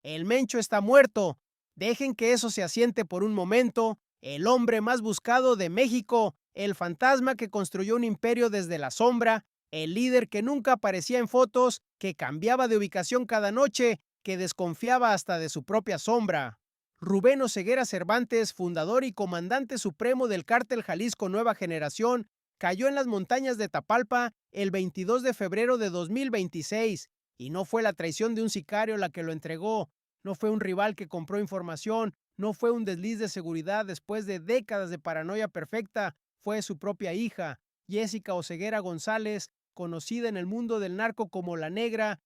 El Mencho está muerto. Dejen que eso se asiente por un momento. El hombre más buscado de México, el fantasma que construyó un imperio desde la sombra, el líder que nunca aparecía en fotos, que cambiaba de ubicación cada noche, que desconfiaba hasta de su propia sombra. Rubén Oseguera Cervantes, fundador y comandante supremo del cártel Jalisco Nueva Generación, cayó en las montañas de Tapalpa el 22 de febrero de 2026, y no fue la traición de un sicario la que lo entregó, no fue un rival que compró información, no fue un desliz de seguridad después de décadas de paranoia perfecta, fue su propia hija, Jessica Oseguera González, conocida en el mundo del narco como La Negra.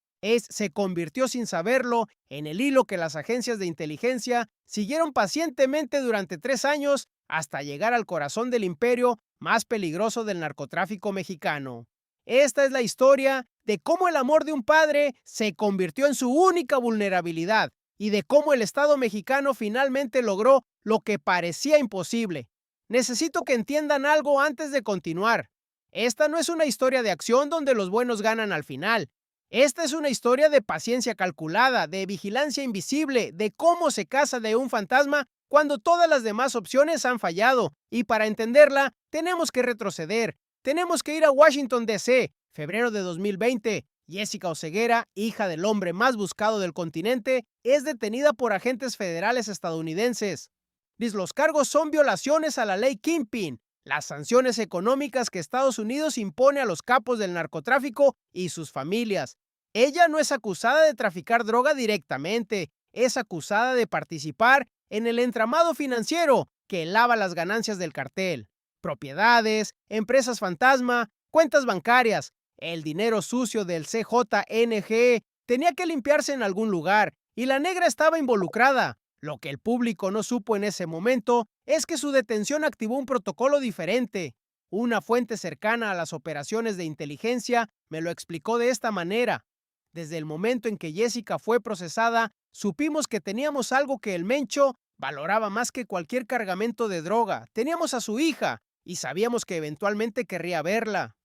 Se convirtió sin saberlo en el hilo que las agencias de inteligencia siguieron pacientemente durante 3 años hasta llegar al corazón del imperio más peligroso del narcotráfico mexicano. Esta es la historia de cómo el amor de un padre se convirtió en su única vulnerabilidad y de cómo el Estado mexicano finalmente logró lo que parecía imposible. Necesito que entiendan algo antes de continuar. Esta no es una historia de acción donde los buenos ganan al final. Esta es una historia de paciencia calculada, de vigilancia invisible, de cómo se caza de un fantasma cuando todas las demás opciones han fallado. Y para entenderla, tenemos que retroceder. Tenemos que ir a Washington, D.C., febrero de 2020. Jessica Oseguera, hija del hombre más buscado del continente, es detenida por agentes federales estadounidenses. Los cargos son violaciones a la ley Kingpin, las sanciones económicas que Estados Unidos impone a los capos del narcotráfico y sus familias. Ella no es acusada de traficar droga directamente, es acusada de participar en el entramado financiero que lava las ganancias del cartel. Propiedades, empresas fantasma, cuentas bancarias, el dinero sucio del CJNG tenía que limpiarse en algún lugar y la negra estaba involucrada. Lo que el público no supo en ese momento es que su detención activó un protocolo diferente. Una fuente cercana a las operaciones de inteligencia me lo explicó de esta manera. Desde el momento en que Jessica fue procesada, supimos que teníamos algo que el Mencho valoraba más que cualquier cargamento de droga. Teníamos a su hija y sabíamos que eventualmente querría verla.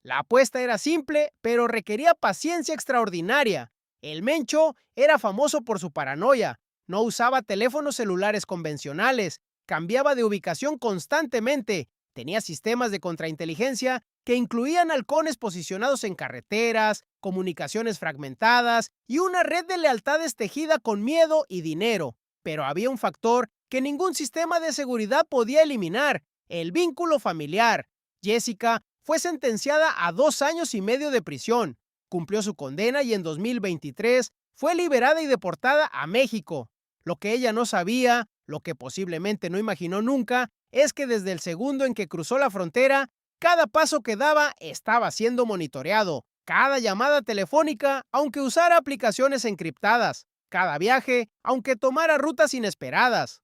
La apuesta era simple, pero requería paciencia extraordinaria. El Mencho era famoso por su paranoia. No usaba teléfonos celulares convencionales, cambiaba de ubicación constantemente, tenía sistemas de contrainteligencia que incluían halcones posicionados en carreteras, comunicaciones fragmentadas y una red de lealtades tejida con miedo y dinero. Pero había un factor que ningún sistema de seguridad podía eliminar: el vínculo familiar. Jessica fue sentenciada a 2 años y medio de prisión, cumplió su condena y en 2023 fue liberada y deportada a México. Lo que ella no sabía, lo que posiblemente no imaginó nunca, es que desde el segundo en que cruzó la frontera, cada paso que daba estaba siendo monitoreado, cada llamada telefónica, aunque usara aplicaciones encriptadas, cada viaje, aunque tomara rutas inesperadas,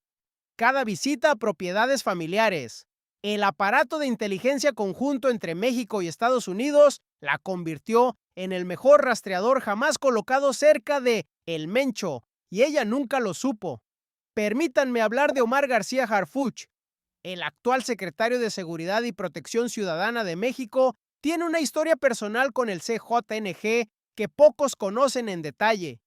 cada visita a propiedades familiares. El aparato de inteligencia conjunto entre México y Estados Unidos la convirtió en el mejor rastreador jamás colocado cerca de El Mencho, y ella nunca lo supo. Permítanme hablar de Omar García Harfuch. El actual secretario de Seguridad y Protección Ciudadana de México tiene una historia personal con el CJNG que pocos conocen en detalle.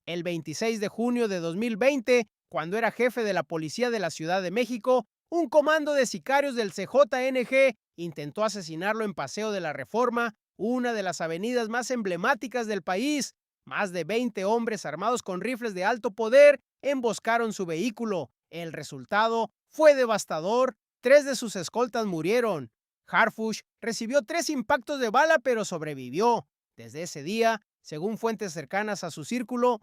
El 26 de junio de 2020, cuando era jefe de la Policía de la Ciudad de México, un comando de sicarios del CJNG intentó asesinarlo en Paseo de la Reforma, una de las avenidas más emblemáticas del país. Más de 20 hombres armados con rifles de alto poder emboscaron su vehículo. El resultado fue devastador. 3 de sus escoltas murieron. Harfuch recibió 3 impactos de bala, pero sobrevivió. Desde ese día, según fuentes cercanas a su círculo,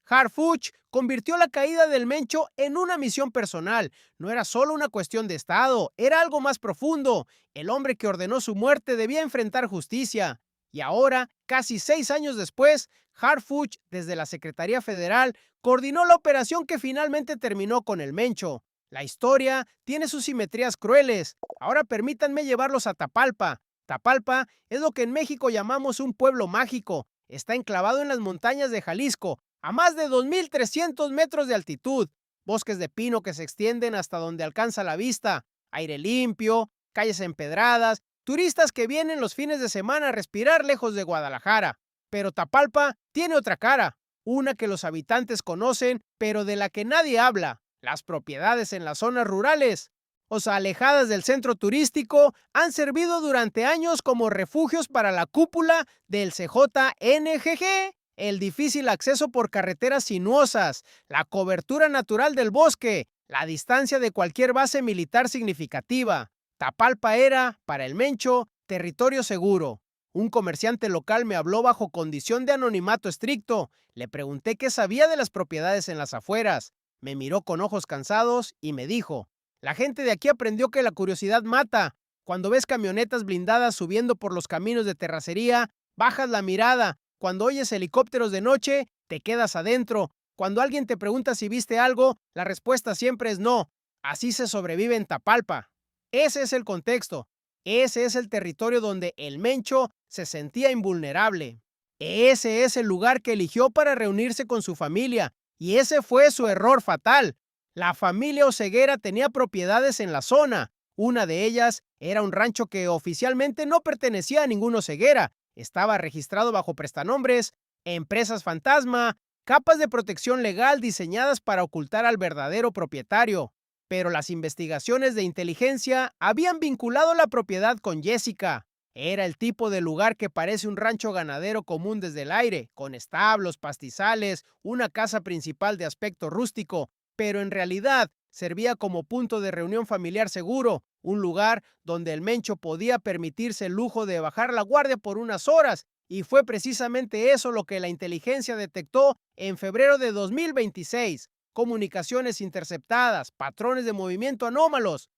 Harfuch convirtió la caída del Mencho en una misión personal. No era solo una cuestión de Estado, era algo más profundo. El hombre que ordenó su muerte debía enfrentar justicia. Y ahora, casi 6 años después, Harfuch, desde la Secretaría Federal, coordinó la operación que finalmente terminó con el Mencho. La historia tiene sus simetrías crueles. Ahora permítanme llevarlos a Tapalpa. Tapalpa es lo que en México llamamos un pueblo mágico. Está enclavado en las montañas de Jalisco, a más de 2,300 metros de altitud, bosques de pino que se extienden hasta donde alcanza la vista, aire limpio, calles empedradas, turistas que vienen los fines de semana a respirar lejos de Guadalajara. Pero Tapalpa tiene otra cara. una que los habitantes conocen, pero de la que nadie habla: las propiedades en las zonas rurales, o sea, alejadas del centro turístico, han servido durante años como refugios para la cúpula del CJNGG. El difícil acceso por carreteras sinuosas, la cobertura natural del bosque, la distancia de cualquier base militar significativa. Tapalpa era, para el Mencho, territorio seguro. Un comerciante local me habló bajo condición de anonimato estricto. Le pregunté qué sabía de las propiedades en las afueras. Me miró con ojos cansados y me dijo: la gente de aquí aprendió que la curiosidad mata. Cuando ves camionetas blindadas subiendo por los caminos de terracería, bajas la mirada. Cuando oyes helicópteros de noche, te quedas adentro. Cuando alguien te pregunta si viste algo, la respuesta siempre es no. Así se sobrevive en Tapalpa. Ese es el contexto. Ese es el territorio donde el Mencho se sentía invulnerable. Ese es el lugar que eligió para reunirse con su familia. Y ese fue su error fatal. La familia Oseguera tenía propiedades en la zona. Una de ellas era un rancho que oficialmente no pertenecía a ningún Oseguera. Estaba registrado bajo prestanombres, empresas fantasma, capas de protección legal diseñadas para ocultar al verdadero propietario. Pero las investigaciones de inteligencia habían vinculado la propiedad con Jessica. Era el tipo de lugar que parece un rancho ganadero común desde el aire, con establos, pastizales, una casa principal de aspecto rústico, pero en realidad servía como punto de reunión familiar seguro, un lugar donde el Mencho podía permitirse el lujo de bajar la guardia por unas horas, y fue precisamente eso lo que la inteligencia detectó en febrero de 2026. Comunicaciones interceptadas, patrones de movimiento anómalos,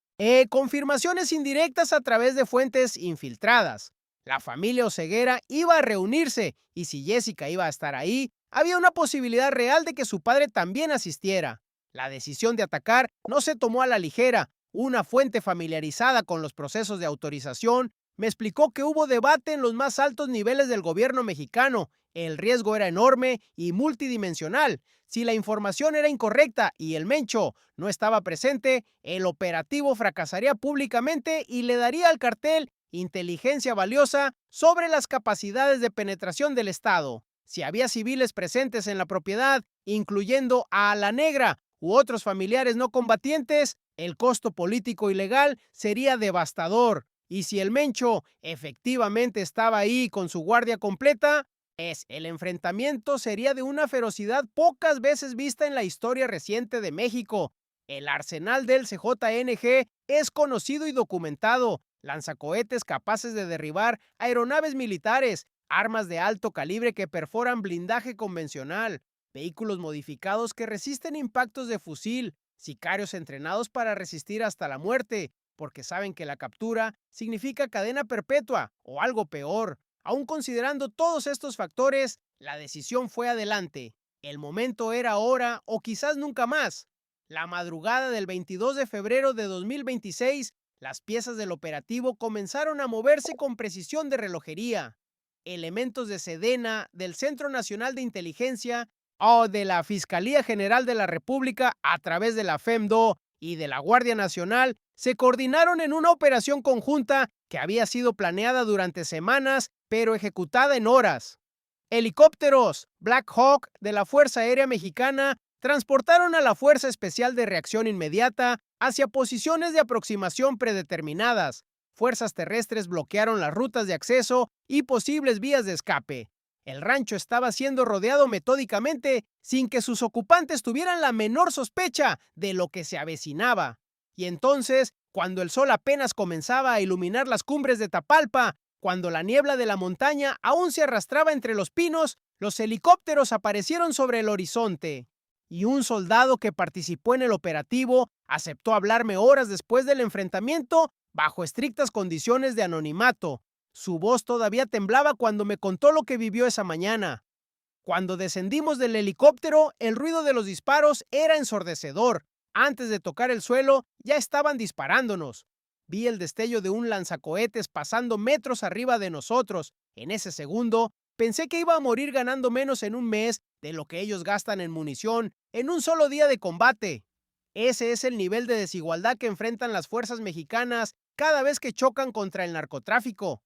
confirmaciones indirectas a través de fuentes infiltradas. La familia Oseguera iba a reunirse, y si Jessica iba a estar ahí, había una posibilidad real de que su padre también asistiera. La decisión de atacar no se tomó a la ligera. Una fuente familiarizada con los procesos de autorización me explicó que hubo debate en los más altos niveles del gobierno mexicano. El riesgo era enorme y multidimensional. Si la información era incorrecta y el Mencho no estaba presente, el operativo fracasaría públicamente y le daría al cartel inteligencia valiosa sobre las capacidades de penetración del Estado. Si había civiles presentes en la propiedad, incluyendo a La Negra u otros familiares no combatientes, el costo político y legal sería devastador. Y si el Mencho efectivamente estaba ahí con su guardia completa, el enfrentamiento sería de una ferocidad pocas veces vista en la historia reciente de México. El arsenal del CJNG es conocido y documentado: lanzacohetes capaces de derribar aeronaves militares, armas de alto calibre que perforan blindaje convencional, vehículos modificados que resisten impactos de fusil, sicarios entrenados para resistir hasta la muerte, porque saben que la captura significa cadena perpetua o algo peor. Aún considerando todos estos factores, la decisión fue adelante. El momento era ahora o quizás nunca más. La madrugada del 22 de febrero de 2026, las piezas del operativo comenzaron a moverse con precisión de relojería. Elementos de Sedena, del Centro Nacional de Inteligencia o de la Fiscalía General de la República, a través de la FEMDO y de la Guardia Nacional, se coordinaron en una operación conjunta que había sido planeada durante semanas, pero ejecutada en horas. Helicópteros Black Hawk de la Fuerza Aérea Mexicana transportaron a la Fuerza Especial de Reacción Inmediata hacia posiciones de aproximación predeterminadas. Fuerzas terrestres bloquearon las rutas de acceso y posibles vías de escape. El rancho estaba siendo rodeado metódicamente sin que sus ocupantes tuvieran la menor sospecha de lo que se avecinaba. Y entonces, cuando el sol apenas comenzaba a iluminar las cumbres de Tapalpa, cuando la niebla de la montaña aún se arrastraba entre los pinos, los helicópteros aparecieron sobre el horizonte. Y un soldado que participó en el operativo aceptó hablarme horas después del enfrentamiento bajo estrictas condiciones de anonimato. Su voz todavía temblaba cuando me contó lo que vivió esa mañana. Cuando descendimos del helicóptero, el ruido de los disparos era ensordecedor. Antes de tocar el suelo, ya estaban disparándonos. Vi el destello de un lanzacohetes pasando metros arriba de nosotros. En ese segundo, pensé que iba a morir ganando menos en un mes de lo que ellos gastan en munición en un solo día de combate. Ese es el nivel de desigualdad que enfrentan las fuerzas mexicanas cada vez que chocan contra el narcotráfico.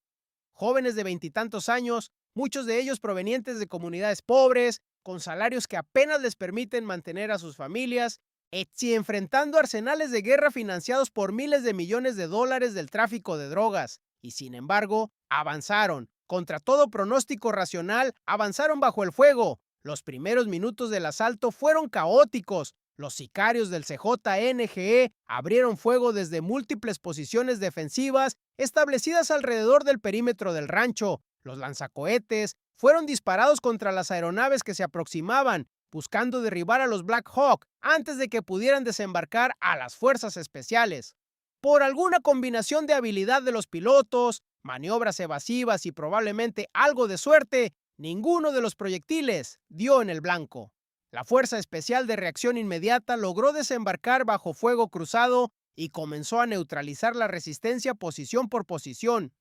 Jóvenes de veintitantos años, muchos de ellos provenientes de comunidades pobres, con salarios que apenas les permiten mantener a sus familias, y enfrentando arsenales de guerra financiados por miles de millones de dólares del tráfico de drogas. Y sin embargo, avanzaron. Contra todo pronóstico racional, avanzaron bajo el fuego. Los primeros minutos del asalto fueron caóticos. Los sicarios del CJNGE abrieron fuego desde múltiples posiciones defensivas establecidas alrededor del perímetro del rancho. Los lanzacohetes fueron disparados contra las aeronaves que se aproximaban, buscando derribar a los Black Hawk antes de que pudieran desembarcar a las fuerzas especiales. Por alguna combinación de habilidad de los pilotos, maniobras evasivas y probablemente algo de suerte, ninguno de los proyectiles dio en el blanco. La Fuerza Especial de Reacción Inmediata logró desembarcar bajo fuego cruzado y comenzó a neutralizar la resistencia posición por posición.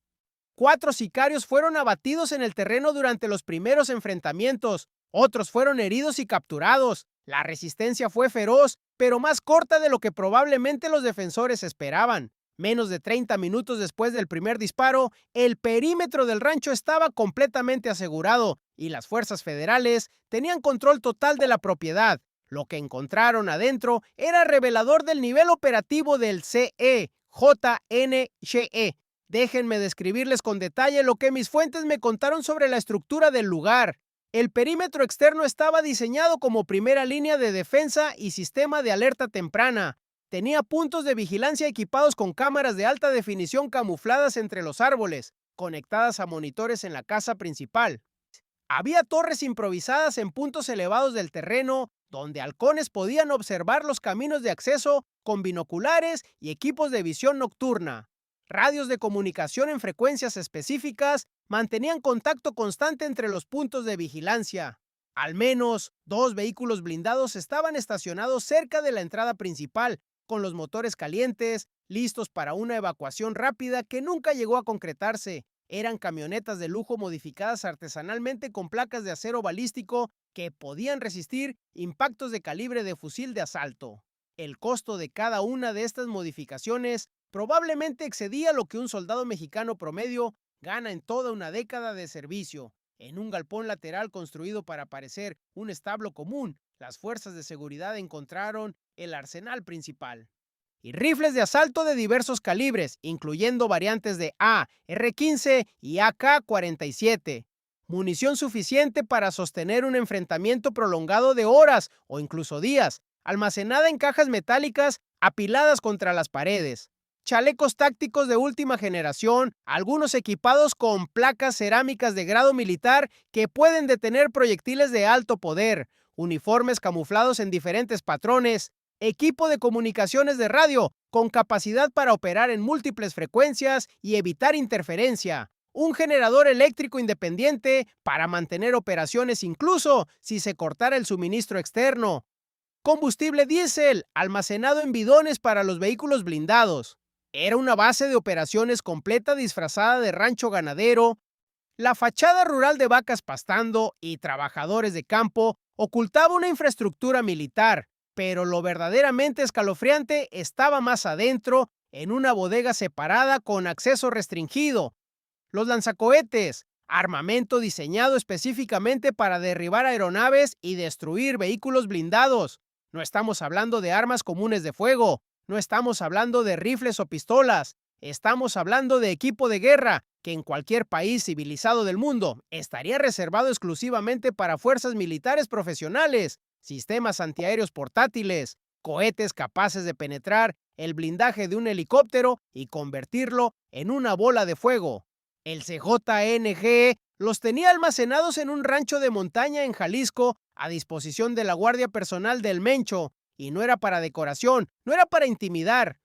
4 sicarios fueron abatidos en el terreno durante los primeros enfrentamientos. Otros fueron heridos y capturados. La resistencia fue feroz, pero más corta de lo que probablemente los defensores esperaban. Menos de 30 minutos después del primer disparo, el perímetro del rancho estaba completamente asegurado y las fuerzas federales tenían control total de la propiedad. Lo que encontraron adentro era revelador del nivel operativo del CEJNGE. Déjenme describirles con detalle lo que mis fuentes me contaron sobre la estructura del lugar. El perímetro externo estaba diseñado como primera línea de defensa y sistema de alerta temprana. Tenía puntos de vigilancia equipados con cámaras de alta definición camufladas entre los árboles, conectadas a monitores en la casa principal. Había torres improvisadas en puntos elevados del terreno, donde halcones podían observar los caminos de acceso con binoculares y equipos de visión nocturna. Radios de comunicación en frecuencias específicas mantenían contacto constante entre los puntos de vigilancia. Al menos 2 vehículos blindados estaban estacionados cerca de la entrada principal, con los motores calientes, listos para una evacuación rápida que nunca llegó a concretarse. Eran camionetas de lujo modificadas artesanalmente con placas de acero balístico que podían resistir impactos de calibre de fusil de asalto. El costo de cada una de estas modificaciones probablemente excedía lo que un soldado mexicano promedio gana en toda una década de servicio. En un galpón lateral construido para parecer un establo común, las fuerzas de seguridad encontraron el arsenal principal. Y rifles de asalto de diversos calibres, incluyendo variantes de AR-15 y AK-47. Munición suficiente para sostener un enfrentamiento prolongado de horas o incluso días, almacenada en cajas metálicas apiladas contra las paredes. Chalecos tácticos de última generación, algunos equipados con placas cerámicas de grado militar que pueden detener proyectiles de alto poder, uniformes camuflados en diferentes patrones, equipo de comunicaciones de radio con capacidad para operar en múltiples frecuencias y evitar interferencia, un generador eléctrico independiente para mantener operaciones incluso si se cortara el suministro externo, combustible diésel almacenado en bidones para los vehículos blindados. Era una base de operaciones completa disfrazada de rancho ganadero. La fachada rural de vacas pastando y trabajadores de campo ocultaba una infraestructura militar, pero lo verdaderamente escalofriante estaba más adentro, en una bodega separada con acceso restringido. Los lanzacohetes, armamento diseñado específicamente para derribar aeronaves y destruir vehículos blindados. No estamos hablando de armas comunes de fuego, no estamos hablando de rifles o pistolas, estamos hablando de equipo de guerra que en cualquier país civilizado del mundo estaría reservado exclusivamente para fuerzas militares profesionales, sistemas antiaéreos portátiles, cohetes capaces de penetrar el blindaje de un helicóptero y convertirlo en una bola de fuego. El CJNG los tenía almacenados en un rancho de montaña en Jalisco a disposición de la Guardia Personal del Mencho, y no era para decoración, no era para intimidar.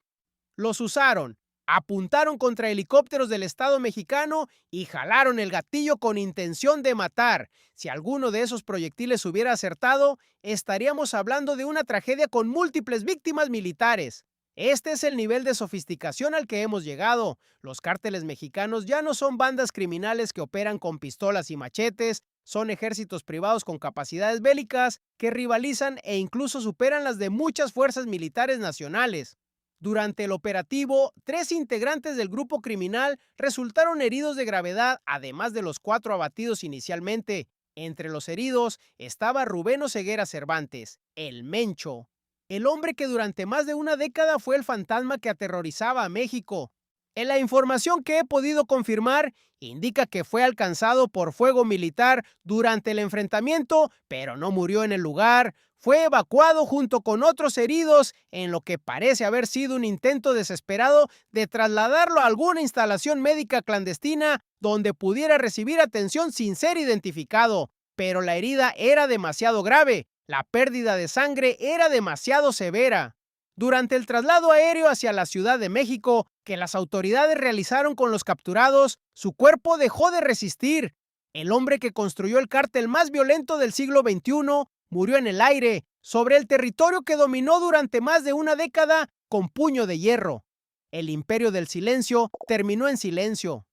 Los usaron, apuntaron contra helicópteros del Estado mexicano y jalaron el gatillo con intención de matar. Si alguno de esos proyectiles hubiera acertado, estaríamos hablando de una tragedia con múltiples víctimas militares. Este es el nivel de sofisticación al que hemos llegado. Los cárteles mexicanos ya no son bandas criminales que operan con pistolas y machetes, son ejércitos privados con capacidades bélicas que rivalizan e incluso superan las de muchas fuerzas militares nacionales. Durante el operativo, 3 integrantes del grupo criminal resultaron heridos de gravedad, además de los 4 abatidos inicialmente. Entre los heridos estaba Rubén Oseguera Cervantes, el Mencho, el hombre que durante más de una década fue el fantasma que aterrorizaba a México. En la información que he podido confirmar, indica que fue alcanzado por fuego militar durante el enfrentamiento, pero no murió en el lugar. Fue evacuado junto con otros heridos en lo que parece haber sido un intento desesperado de trasladarlo a alguna instalación médica clandestina donde pudiera recibir atención sin ser identificado. Pero la herida era demasiado grave, la pérdida de sangre era demasiado severa. Durante el traslado aéreo hacia la Ciudad de México, que las autoridades realizaron con los capturados, su cuerpo dejó de resistir. El hombre que construyó el cártel más violento del siglo XXI murió en el aire, sobre el territorio que dominó durante más de una década con puño de hierro. El imperio del silencio terminó en silencio.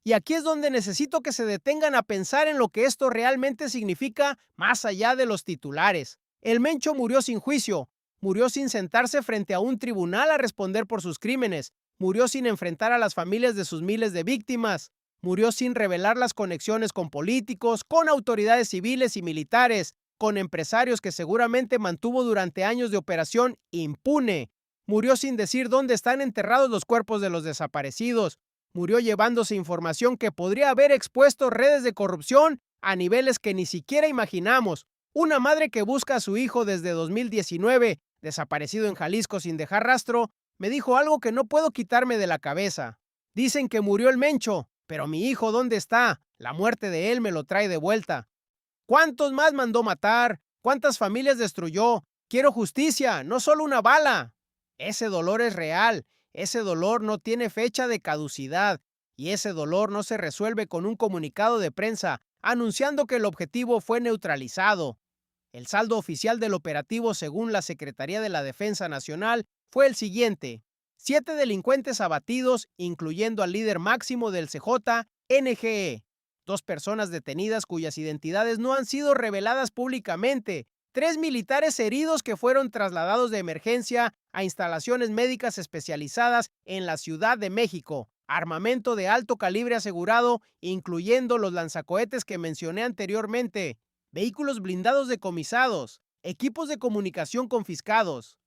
Y aquí es donde necesito que se detengan a pensar en lo que esto realmente significa más allá de los titulares. El Mencho murió sin juicio, murió sin sentarse frente a un tribunal a responder por sus crímenes, murió sin enfrentar a las familias de sus miles de víctimas, murió sin revelar las conexiones con políticos, con autoridades civiles y militares, con empresarios que seguramente mantuvo durante años de operación impune, murió sin decir dónde están enterrados los cuerpos de los desaparecidos, murió llevándose información que podría haber expuesto redes de corrupción a niveles que ni siquiera imaginamos. Una madre que busca a su hijo desde 2019, desaparecido en Jalisco sin dejar rastro, me dijo algo que no puedo quitarme de la cabeza. Dicen que murió el Mencho, pero mi hijo, ¿dónde está? La muerte de él me lo trae de vuelta. ¿Cuántos más mandó matar? ¿Cuántas familias destruyó? Quiero justicia, no solo una bala. Ese dolor es real. Ese dolor no tiene fecha de caducidad y ese dolor no se resuelve con un comunicado de prensa anunciando que el objetivo fue neutralizado. El saldo oficial del operativo, según la Secretaría de la Defensa Nacional, fue el siguiente: 7 delincuentes abatidos, incluyendo al líder máximo del CJ, NGE. 2 personas detenidas cuyas identidades no han sido reveladas públicamente. 3 militares heridos que fueron trasladados de emergencia a instalaciones médicas especializadas en la Ciudad de México. Armamento de alto calibre asegurado, incluyendo los lanzacohetes que mencioné anteriormente. Vehículos blindados decomisados. Equipos de comunicación confiscados.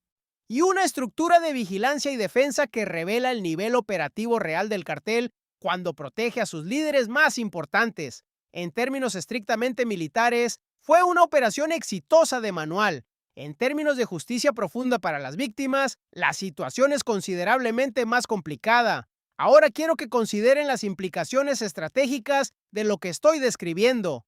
Y una estructura de vigilancia y defensa que revela el nivel operativo real del cartel cuando protege a sus líderes más importantes. En términos estrictamente militares, fue una operación exitosa de manual. En términos de justicia profunda para las víctimas, la situación es considerablemente más complicada. Ahora quiero que consideren las implicaciones estratégicas de lo que estoy describiendo.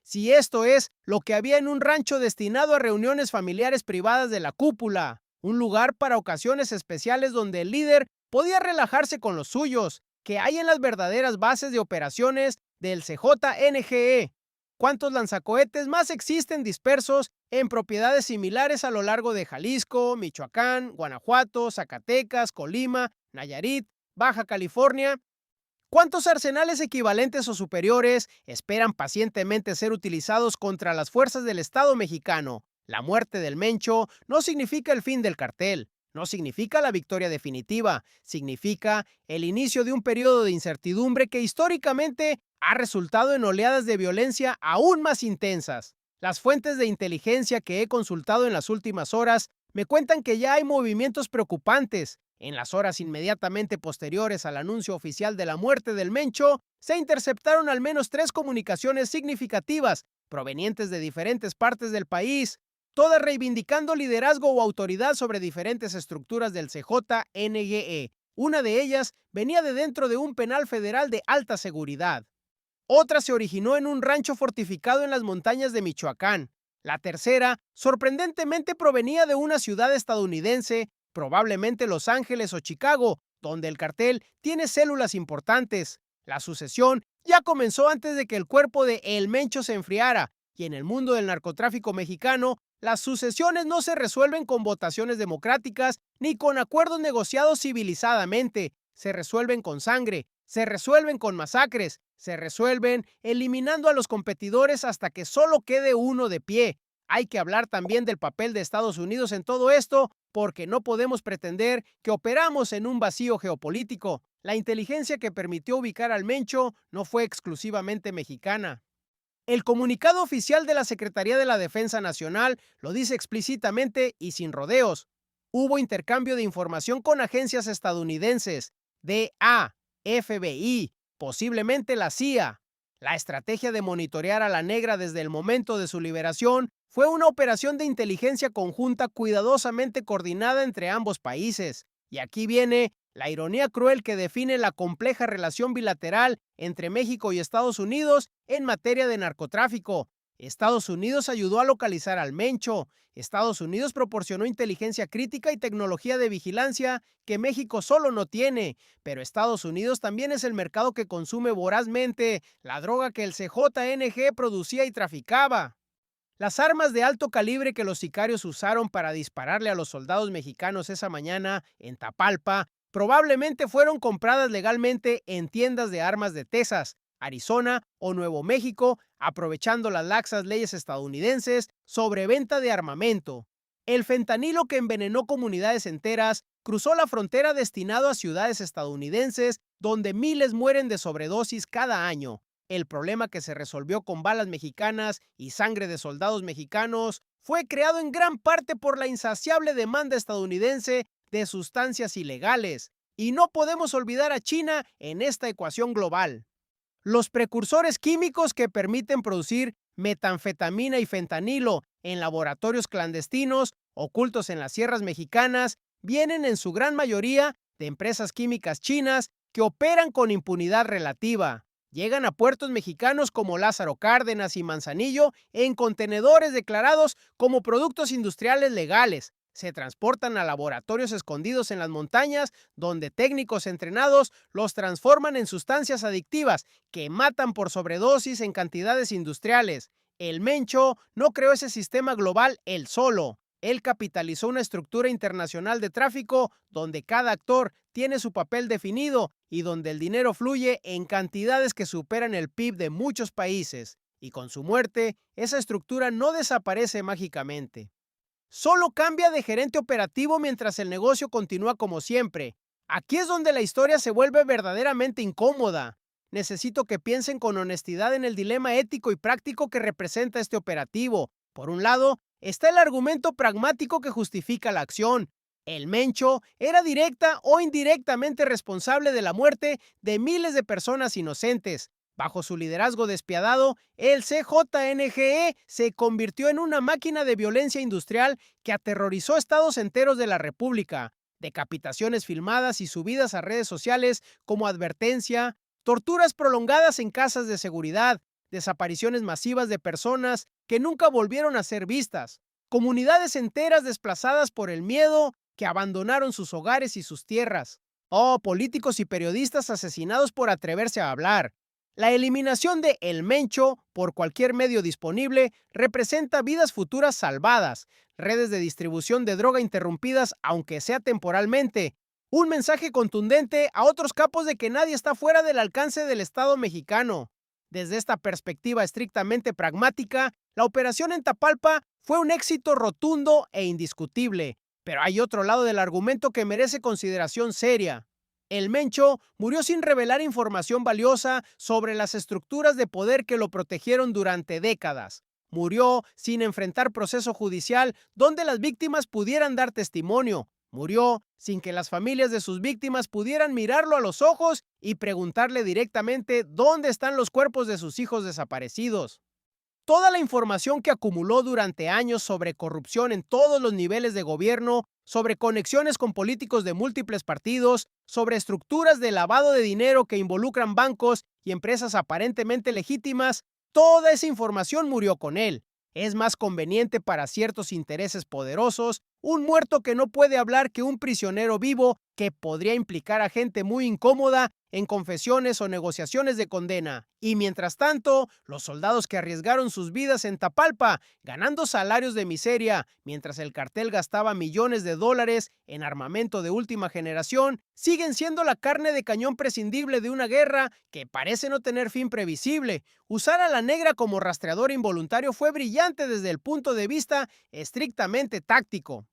Si esto es lo que había en un rancho destinado a reuniones familiares privadas de la cúpula, un lugar para ocasiones especiales donde el líder podía relajarse con los suyos, que hay en las verdaderas bases de operaciones del CJNGE. ¿Cuántos lanzacohetes más existen dispersos en propiedades similares a lo largo de Jalisco, Michoacán, Guanajuato, Zacatecas, Colima, Nayarit, Baja California? ¿Cuántos arsenales equivalentes o superiores esperan pacientemente ser utilizados contra las fuerzas del Estado mexicano? La muerte del Mencho no significa el fin del cartel, no significa la victoria definitiva, significa el inicio de un periodo de incertidumbre que históricamente ha resultado en oleadas de violencia aún más intensas. Las fuentes de inteligencia que he consultado en las últimas horas me cuentan que ya hay movimientos preocupantes. En las horas inmediatamente posteriores al anuncio oficial de la muerte del Mencho, se interceptaron al menos 3 comunicaciones significativas provenientes de diferentes partes del país, todas reivindicando liderazgo o autoridad sobre diferentes estructuras del CJNGE. Una de ellas venía de dentro de un penal federal de alta seguridad. Otra se originó en un rancho fortificado en las montañas de Michoacán. La tercera, sorprendentemente, provenía de una ciudad estadounidense, probablemente Los Ángeles o Chicago, donde el cartel tiene células importantes. La sucesión ya comenzó antes de que el cuerpo de El Mencho se enfriara, y en el mundo del narcotráfico mexicano, las sucesiones no se resuelven con votaciones democráticas ni con acuerdos negociados civilizadamente. Se resuelven con sangre, se resuelven con masacres, se resuelven eliminando a los competidores hasta que solo quede uno de pie. Hay que hablar también del papel de Estados Unidos en todo esto, porque no podemos pretender que operamos en un vacío geopolítico. La inteligencia que permitió ubicar al Mencho no fue exclusivamente mexicana. El comunicado oficial de la Secretaría de la Defensa Nacional lo dice explícitamente y sin rodeos. Hubo intercambio de información con agencias estadounidenses, DEA, FBI, posiblemente la CIA. La estrategia de monitorear a la negra desde el momento de su liberación fue una operación de inteligencia conjunta cuidadosamente coordinada entre ambos países. Y aquí viene la ironía cruel que define la compleja relación bilateral entre México y Estados Unidos en materia de narcotráfico. Estados Unidos ayudó a localizar al Mencho. Estados Unidos proporcionó inteligencia crítica y tecnología de vigilancia que México solo no tiene. Pero Estados Unidos también es el mercado que consume vorazmente la droga que el CJNG producía y traficaba. Las armas de alto calibre que los sicarios usaron para dispararle a los soldados mexicanos esa mañana en Tapalpa probablemente fueron compradas legalmente en tiendas de armas de Texas, Arizona o Nuevo México, aprovechando las laxas leyes estadounidenses sobre venta de armamento. El fentanilo que envenenó comunidades enteras cruzó la frontera destinado a ciudades estadounidenses donde miles mueren de sobredosis cada año. El problema, que se resolvió con balas mexicanas y sangre de soldados mexicanos, fue creado en gran parte por la insaciable demanda estadounidense de sustancias ilegales. Y no podemos olvidar a China en esta ecuación global. Los precursores químicos que permiten producir metanfetamina y fentanilo en laboratorios clandestinos ocultos en las sierras mexicanas vienen en su gran mayoría de empresas químicas chinas que operan con impunidad relativa. Llegan a puertos mexicanos como Lázaro Cárdenas y Manzanillo en contenedores declarados como productos industriales legales. Se transportan a laboratorios escondidos en las montañas, donde técnicos entrenados los transforman en sustancias adictivas que matan por sobredosis en cantidades industriales. El Mencho no creó ese sistema global él solo. Él capitalizó una estructura internacional de tráfico donde cada actor tiene su papel definido y donde el dinero fluye en cantidades que superan el PIB de muchos países. Y con su muerte, esa estructura no desaparece mágicamente. Solo cambia de gerente operativo mientras el negocio continúa como siempre. Aquí es donde la historia se vuelve verdaderamente incómoda. Necesito que piensen con honestidad en el dilema ético y práctico que representa este operativo. Por un lado, está el argumento pragmático que justifica la acción. El Mencho era directa o indirectamente responsable de la muerte de miles de personas inocentes. Bajo su liderazgo despiadado, el CJNGE se convirtió en una máquina de violencia industrial que aterrorizó estados enteros de la República. Decapitaciones filmadas y subidas a redes sociales como advertencia, torturas prolongadas en casas de seguridad, desapariciones masivas de personas que nunca volvieron a ser vistas, comunidades enteras desplazadas por el miedo que abandonaron sus hogares y sus tierras. Políticos y periodistas asesinados por atreverse a hablar. La eliminación de El Mencho por cualquier medio disponible representa vidas futuras salvadas, redes de distribución de droga interrumpidas aunque sea temporalmente, un mensaje contundente a otros capos de que nadie está fuera del alcance del Estado mexicano. Desde esta perspectiva estrictamente pragmática, la operación en Tapalpa fue un éxito rotundo e indiscutible, pero hay otro lado del argumento que merece consideración seria. El Mencho murió sin revelar información valiosa sobre las estructuras de poder que lo protegieron durante décadas. Murió sin enfrentar proceso judicial donde las víctimas pudieran dar testimonio. Murió sin que las familias de sus víctimas pudieran mirarlo a los ojos y preguntarle directamente dónde están los cuerpos de sus hijos desaparecidos. Toda la información que acumuló durante años sobre corrupción en todos los niveles de gobierno, sobre conexiones con políticos de múltiples partidos, sobre estructuras de lavado de dinero que involucran bancos y empresas aparentemente legítimas, toda esa información murió con él. Es más conveniente para ciertos intereses poderosos un muerto que no puede hablar que un prisionero vivo que podría implicar a gente muy incómoda en confesiones o negociaciones de condena. Y mientras tanto, los soldados que arriesgaron sus vidas en Tapalpa, ganando salarios de miseria, mientras el cartel gastaba millones de dólares en armamento de última generación, siguen siendo la carne de cañón prescindible de una guerra que parece no tener fin previsible. Usar a la negra como rastreador involuntario fue brillante desde el punto de vista estrictamente táctico,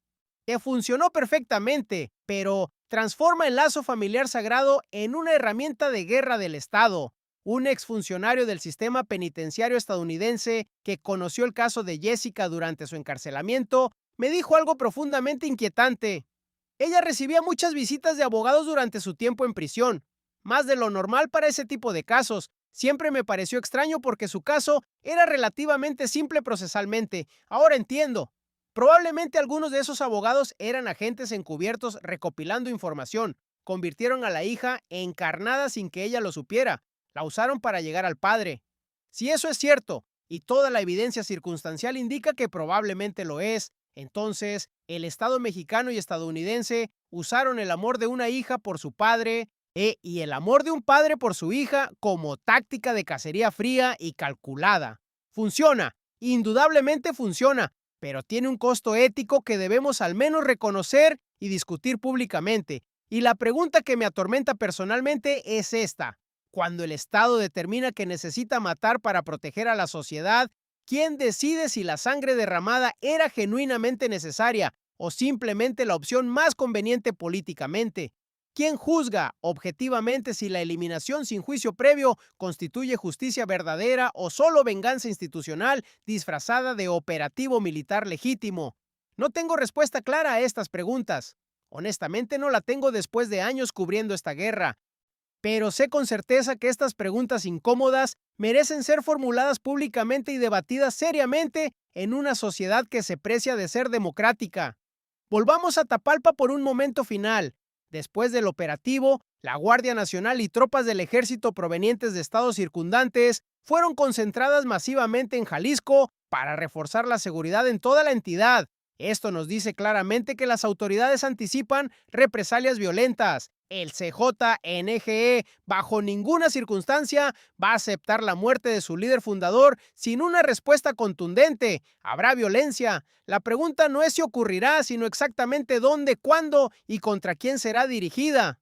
que funcionó perfectamente, pero transforma el lazo familiar sagrado en una herramienta de guerra del Estado. Un exfuncionario del sistema penitenciario estadounidense que conoció el caso de Jessica durante su encarcelamiento me dijo algo profundamente inquietante. Ella recibía muchas visitas de abogados durante su tiempo en prisión, más de lo normal para ese tipo de casos. Siempre me pareció extraño porque su caso era relativamente simple procesalmente. Ahora entiendo. Probablemente algunos de esos abogados eran agentes encubiertos recopilando información. Convirtieron a la hija encarnada sin que ella lo supiera. La usaron para llegar al padre. Si eso es cierto, y toda la evidencia circunstancial indica que probablemente lo es, entonces el Estado mexicano y estadounidense usaron el amor de una hija por su padre y el amor de un padre por su hija como táctica de cacería fría y calculada. Funciona, indudablemente funciona, pero tiene un costo ético que debemos al menos reconocer y discutir públicamente. Y la pregunta que me atormenta personalmente es esta. Cuando el Estado determina que necesita matar para proteger a la sociedad, ¿quién decide si la sangre derramada era genuinamente necesaria o simplemente la opción más conveniente políticamente? ¿Quién juzga objetivamente si la eliminación sin juicio previo constituye justicia verdadera o solo venganza institucional disfrazada de operativo militar legítimo? No tengo respuesta clara a estas preguntas. Honestamente no la tengo después de años cubriendo esta guerra, pero sé con certeza que estas preguntas incómodas merecen ser formuladas públicamente y debatidas seriamente en una sociedad que se precia de ser democrática. Volvamos a Tapalpa por un momento final. Después del operativo, la Guardia Nacional y tropas del ejército provenientes de estados circundantes fueron concentradas masivamente en Jalisco para reforzar la seguridad en toda la entidad. Esto nos dice claramente que las autoridades anticipan represalias violentas. El CJNGE bajo ninguna circunstancia va a aceptar la muerte de su líder fundador sin una respuesta contundente. Habrá violencia. La pregunta no es si ocurrirá, sino exactamente dónde, cuándo y contra quién será dirigida.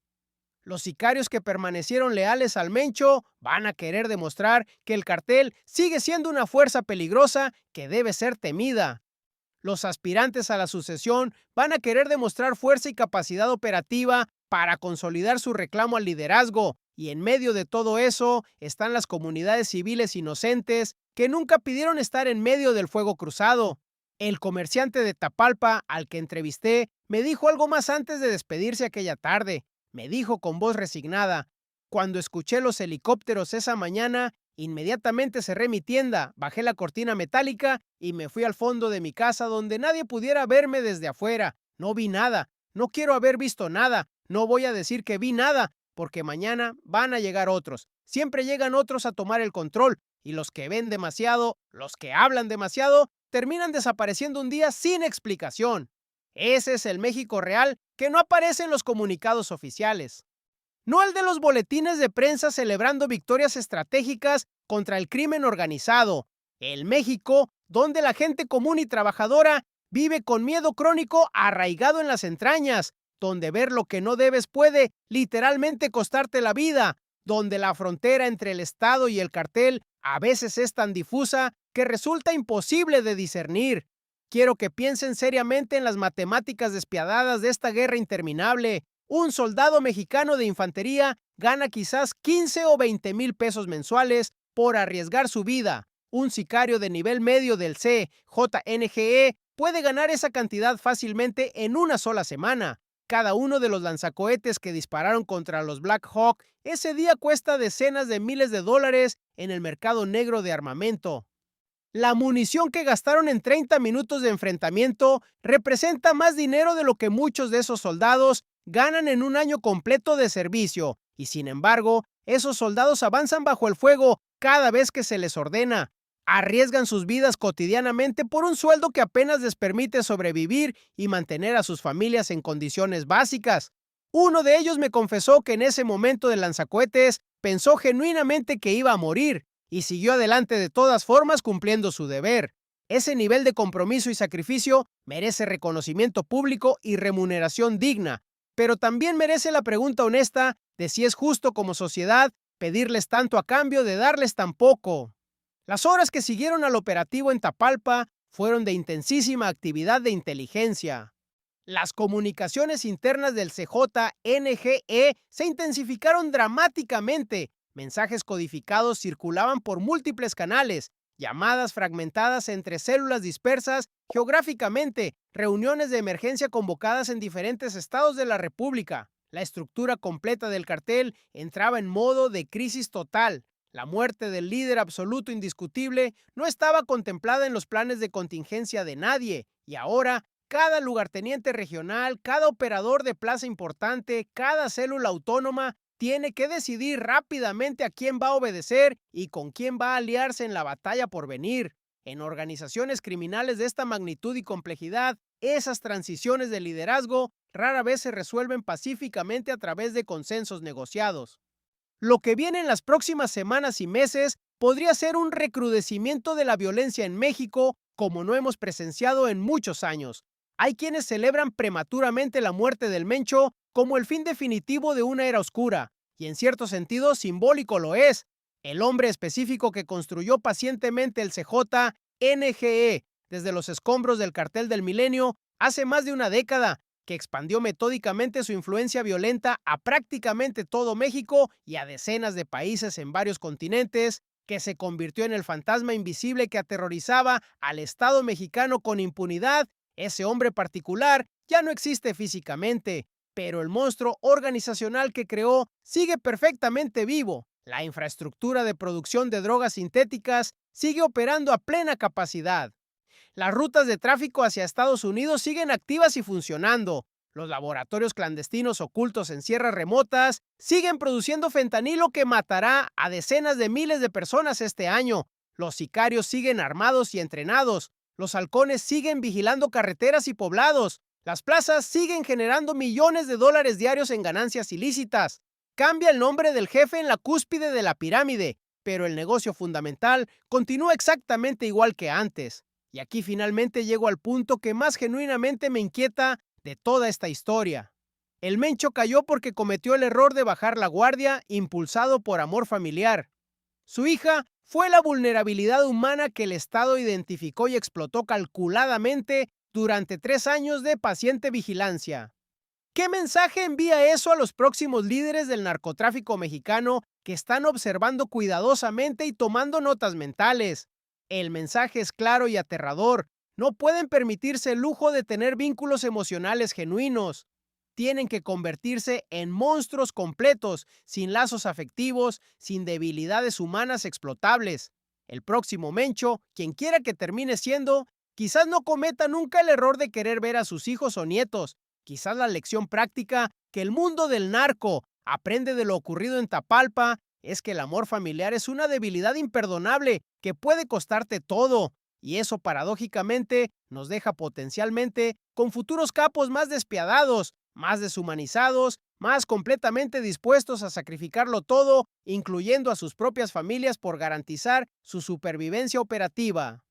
Los sicarios que permanecieron leales al Mencho van a querer demostrar que el cartel sigue siendo una fuerza peligrosa que debe ser temida. Los aspirantes a la sucesión van a querer demostrar fuerza y capacidad operativa para consolidar su reclamo al liderazgo, y en medio de todo eso están las comunidades civiles inocentes que nunca pidieron estar en medio del fuego cruzado. El comerciante de Tapalpa al que entrevisté me dijo algo más antes de despedirse aquella tarde. Me dijo con voz resignada: cuando escuché los helicópteros esa mañana, inmediatamente cerré mi tienda, bajé la cortina metálica y me fui al fondo de mi casa donde nadie pudiera verme desde afuera. No vi nada, no quiero haber visto nada, no voy a decir que vi nada, porque mañana van a llegar otros. Siempre llegan otros a tomar el control, y los que ven demasiado, los que hablan demasiado, terminan desapareciendo un día sin explicación. Ese es el México real que no aparece en los comunicados oficiales. No el de los boletines de prensa celebrando victorias estratégicas contra el crimen organizado. El México donde la gente común y trabajadora vive con miedo crónico arraigado en las entrañas, donde ver lo que no debes puede literalmente costarte la vida, donde la frontera entre el Estado y el cartel a veces es tan difusa que resulta imposible de discernir. Quiero que piensen seriamente en las matemáticas despiadadas de esta guerra interminable. Un soldado mexicano de infantería gana quizás 15 o 20 mil pesos mensuales por arriesgar su vida. Un sicario de nivel medio del CJNGE puede ganar esa cantidad fácilmente en una sola semana. Cada uno de los lanzacohetes que dispararon contra los Black Hawk ese día cuesta decenas de miles de dólares en el mercado negro de armamento. La munición que gastaron en 30 minutos de enfrentamiento representa más dinero de lo que muchos de esos soldados ganan en un año completo de servicio, y sin embargo, esos soldados avanzan bajo el fuego cada vez que se les ordena. Arriesgan sus vidas cotidianamente por un sueldo que apenas les permite sobrevivir y mantener a sus familias en condiciones básicas. Uno de ellos me confesó que en ese momento del lanzacohetes pensó genuinamente que iba a morir y siguió adelante de todas formas cumpliendo su deber. Ese nivel de compromiso y sacrificio merece reconocimiento público y remuneración digna, pero también merece la pregunta honesta de si es justo como sociedad pedirles tanto a cambio de darles tan poco. Las horas que siguieron al operativo en Tapalpa fueron de intensísima actividad de inteligencia. Las comunicaciones internas del CJNGE se intensificaron dramáticamente Mensajes codificados circulaban por múltiples canales, llamadas fragmentadas entre células dispersas geográficamente, reuniones de emergencia convocadas en diferentes estados de la República. La estructura completa del cartel entraba en modo de crisis total. La muerte del líder absoluto indiscutible no estaba contemplada en los planes de contingencia de nadie, y ahora cada lugarteniente regional, cada operador de plaza importante, cada célula autónoma tiene que decidir rápidamente a quién va a obedecer y con quién va a aliarse en la batalla por venir. En organizaciones criminales de esta magnitud y complejidad, esas transiciones de liderazgo rara vez se resuelven pacíficamente a través de consensos negociados. Lo que viene en las próximas semanas y meses podría ser un recrudecimiento de la violencia en México como no hemos presenciado en muchos años. Hay quienes celebran prematuramente la muerte del Mencho como el fin definitivo de una era oscura, y en cierto sentido simbólico lo es. El hombre específico que construyó pacientemente el CJ-NGE desde los escombros del cartel del milenio hace más de una década, que expandió metódicamente su influencia violenta a prácticamente todo México y a decenas de países en varios continentes, que se convirtió en el fantasma invisible que aterrorizaba al Estado mexicano con impunidad. Ese hombre particular ya no existe físicamente, pero el monstruo organizacional que creó sigue perfectamente vivo. La infraestructura de producción de drogas sintéticas sigue operando a plena capacidad. Las rutas de tráfico hacia Estados Unidos siguen activas y funcionando. Los laboratorios clandestinos ocultos en sierras remotas siguen produciendo fentanilo que matará a decenas de miles de personas este año. Los sicarios siguen armados y entrenados. Los halcones siguen vigilando carreteras y poblados. Las plazas siguen generando millones de dólares diarios en ganancias ilícitas. Cambia el nombre del jefe en la cúspide de la pirámide, pero el negocio fundamental continúa exactamente igual que antes. Y aquí finalmente llego al punto que más genuinamente me inquieta de toda esta historia. El Mencho cayó porque cometió el error de bajar la guardia, impulsado por amor familiar. Su hija fue la vulnerabilidad humana que el Estado identificó y explotó calculadamente durante 3 años de paciente vigilancia. ¿Qué mensaje envía eso a los próximos líderes del narcotráfico mexicano que están observando cuidadosamente y tomando notas mentales? El mensaje es claro y aterrador. No pueden permitirse el lujo de tener vínculos emocionales genuinos. Tienen que convertirse en monstruos completos, sin lazos afectivos, sin debilidades humanas explotables. El próximo Mencho, quien quiera que termine siendo, quizás no cometa nunca el error de querer ver a sus hijos o nietos. Quizás la lección práctica que el mundo del narco aprende de lo ocurrido en Tapalpa es que el amor familiar es una debilidad imperdonable que puede costarte todo, y eso paradójicamente nos deja potencialmente con futuros capos más despiadados, más deshumanizados, más completamente dispuestos a sacrificarlo todo, incluyendo a sus propias familias por garantizar su supervivencia operativa.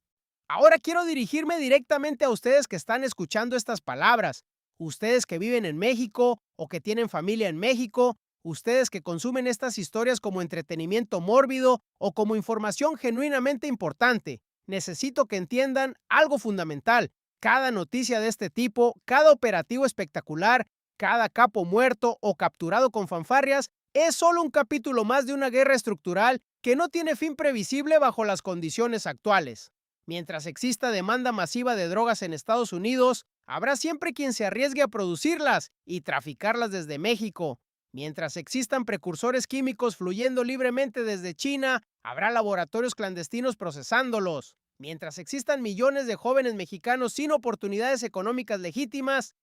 Ahora quiero dirigirme directamente a ustedes que están escuchando estas palabras, ustedes que viven en México o que tienen familia en México, ustedes que consumen estas historias como entretenimiento mórbido o como información genuinamente importante. Necesito que entiendan algo fundamental. Cada noticia de este tipo, cada operativo espectacular, cada capo muerto o capturado con fanfarrias es solo un capítulo más de una guerra estructural que no tiene fin previsible bajo las condiciones actuales. Mientras exista demanda masiva de drogas en Estados Unidos, habrá siempre quien se arriesgue a producirlas y traficarlas desde México. Mientras existan precursores químicos fluyendo libremente desde China, habrá laboratorios clandestinos procesándolos. Mientras existan millones de jóvenes mexicanos sin oportunidades económicas legítimas,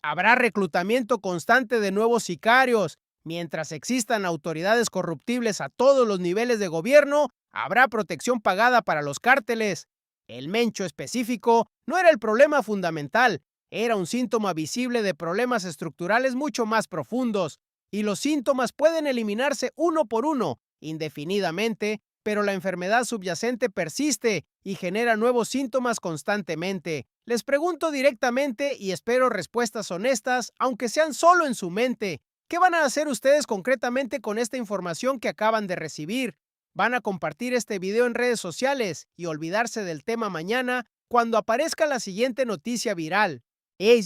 habrá reclutamiento constante de nuevos sicarios. Mientras existan autoridades corruptibles a todos los niveles de gobierno, habrá protección pagada para los cárteles. El Mencho específico no era el problema fundamental, era un síntoma visible de problemas estructurales mucho más profundos, y los síntomas pueden eliminarse uno por uno, indefinidamente, pero la enfermedad subyacente persiste y genera nuevos síntomas constantemente. Les pregunto directamente y espero respuestas honestas, aunque sean solo en su mente. ¿Qué van a hacer ustedes concretamente con esta información que acaban de recibir? ¿Van a compartir este video en redes sociales y olvidarse del tema mañana cuando aparezca la siguiente noticia viral?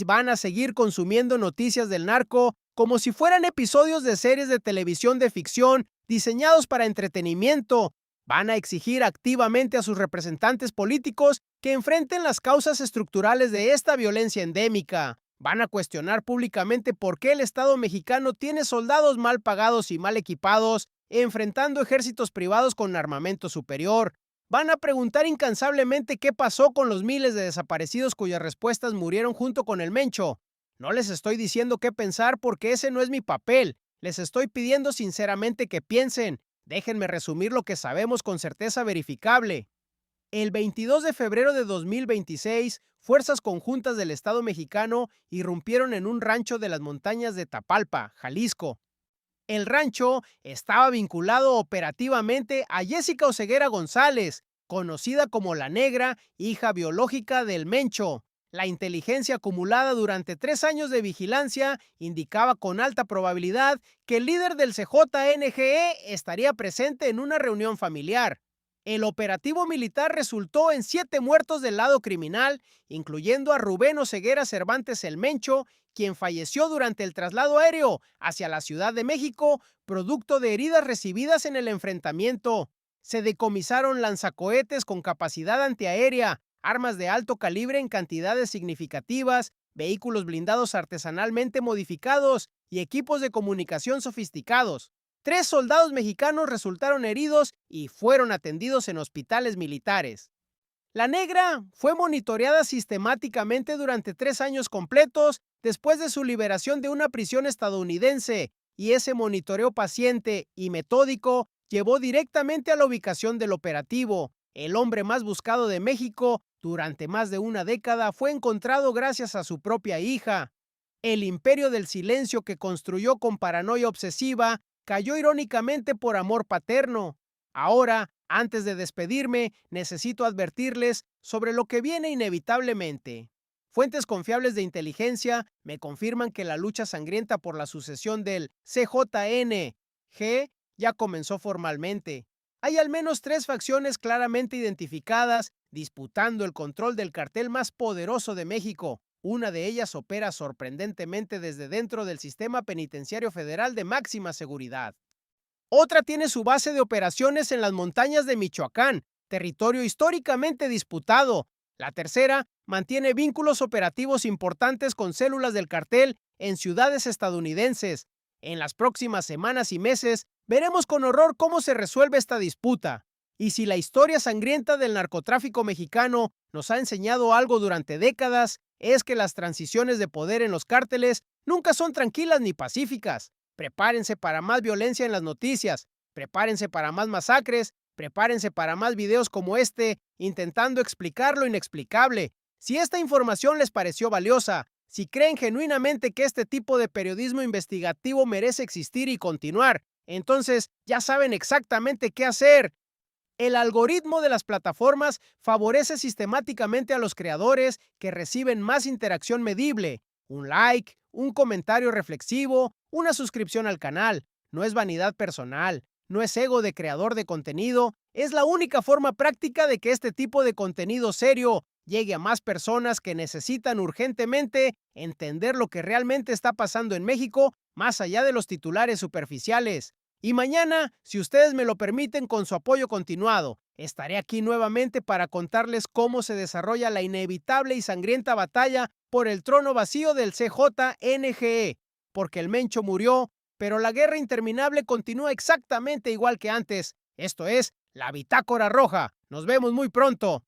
¿Van a seguir consumiendo noticias del narco como si fueran episodios de series de televisión de ficción diseñados para entretenimiento. Van a exigir activamente a sus representantes políticos que enfrenten las causas estructurales de esta violencia endémica. Van a cuestionar públicamente por qué el Estado mexicano tiene soldados mal pagados y mal equipados, enfrentando ejércitos privados con armamento superior. Van a preguntar incansablemente qué pasó con los miles de desaparecidos cuyas respuestas murieron junto con el Mencho. No les estoy diciendo qué pensar porque ese no es mi papel. Les estoy pidiendo sinceramente que piensen. Déjenme resumir lo que sabemos con certeza verificable. El 22 de febrero de 2026, fuerzas conjuntas del Estado mexicano irrumpieron en un rancho de las montañas de Tapalpa, Jalisco. El rancho estaba vinculado operativamente a Jessica Oseguera González, conocida como La Negra, hija biológica del Mencho. La inteligencia acumulada durante 3 años de vigilancia indicaba con alta probabilidad que el líder del CJNGE estaría presente en una reunión familiar. El operativo militar resultó en 7 muertos del lado criminal, incluyendo a Rubén Oseguera Cervantes el Mencho, quien falleció durante el traslado aéreo hacia la Ciudad de México, producto de heridas recibidas en el enfrentamiento. Se decomisaron lanzacohetes con capacidad antiaérea, armas de alto calibre en cantidades significativas, vehículos blindados artesanalmente modificados y equipos de comunicación sofisticados. 3 soldados mexicanos resultaron heridos y fueron atendidos en hospitales militares. La Negra fue monitoreada sistemáticamente durante 3 años completos después de su liberación de una prisión estadounidense, y ese monitoreo paciente y metódico llevó directamente a la ubicación del operativo. El hombre más buscado de México durante más de una década fue encontrado gracias a su propia hija. El imperio del silencio que construyó con paranoia obsesiva cayó irónicamente por amor paterno. Ahora, antes de despedirme, necesito advertirles sobre lo que viene inevitablemente. Fuentes confiables de inteligencia me confirman que la lucha sangrienta por la sucesión del CJNG ya comenzó formalmente. Hay al menos 3 facciones claramente identificadas disputando el control del cartel más poderoso de México. Una de ellas opera sorprendentemente desde dentro del sistema penitenciario federal de máxima seguridad. Otra tiene su base de operaciones en las montañas de Michoacán, territorio históricamente disputado. La tercera mantiene vínculos operativos importantes con células del cartel en ciudades estadounidenses. En las próximas semanas y meses veremos con horror cómo se resuelve esta disputa. Y si la historia sangrienta del narcotráfico mexicano nos ha enseñado algo durante décadas, es que las transiciones de poder en los cárteles nunca son tranquilas ni pacíficas. Prepárense para más violencia en las noticias, prepárense para más masacres, prepárense para más videos como este intentando explicar lo inexplicable. Si esta información les pareció valiosa, si creen genuinamente que este tipo de periodismo investigativo merece existir y continuar, entonces ya saben exactamente qué hacer. El algoritmo de las plataformas favorece sistemáticamente a los creadores que reciben más interacción medible. Un like, un comentario reflexivo, una suscripción al canal. No es vanidad personal, no es ego de creador de contenido, es la única forma práctica de que este tipo de contenido serio llegue a más personas que necesitan urgentemente entender lo que realmente está pasando en México más allá de los titulares superficiales. Y mañana, si ustedes me lo permiten, con su apoyo continuado, estaré aquí nuevamente para contarles cómo se desarrolla la inevitable y sangrienta batalla por el trono vacío del CJNGE, porque el Mencho murió, pero la guerra interminable continúa exactamente igual que antes. Esto es La Bitácora Roja. Nos vemos muy pronto.